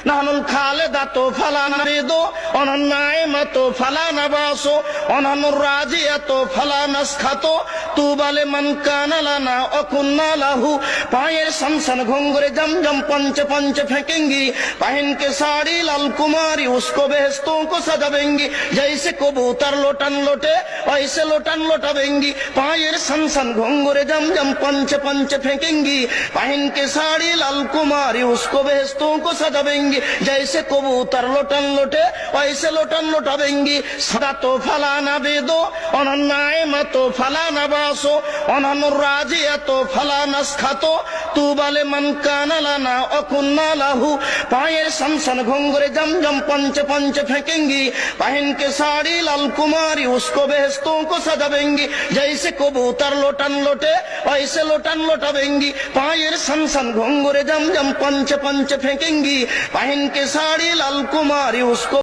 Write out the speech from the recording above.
নাহনুল খালেদাতু ফালা নারিদু ওয়ানান নাইমাতু ফালা নাবাসু ওয়ানানুর রাজিয়াতু ফালা নাসখাতু তুবা লিমান কানা লানা ওয়া কুন্না লাহু। পায়ের সনসন घुंघरे जम जम पंच पंच फेंकेंगी, पहन के साड़ी लाल कुमारी उसको बेहस्तों को सजावेंगी। जैसे कबूतर लोटन लोटे वैसे लोटन लोटावेंगी। पायर सन सन घुंघरे जम जम पंच पंच फेंकेंगी, पहन के साड़ी लाल कुमारी उसको बेहस्तों को सजावेंगी। जैसे कबूतर लोटन लोटे वैसे लोटन लोटावेंगी। सदा तो फलाना बेदो अनन्नाइमा तो फलाना बासो अननुर राजिया तो फलाना स्खातो तुबा लिमन काना लाना व कुन्ना लाहु। पायर सन सन घुंघरे जम जम पंच पंच फेंकेंगी, पहन के साड़ी लाल कुमारी उसको बेहस्तों को सजावेंगी। जैसे कबूतर लोटन लोटे वैसे लोटन लोटावेंगी। पायर सन सन घुंघरे जम जम पंच पंच फेंकेंगी, पहन के साड़ी लाल कुमारी उसको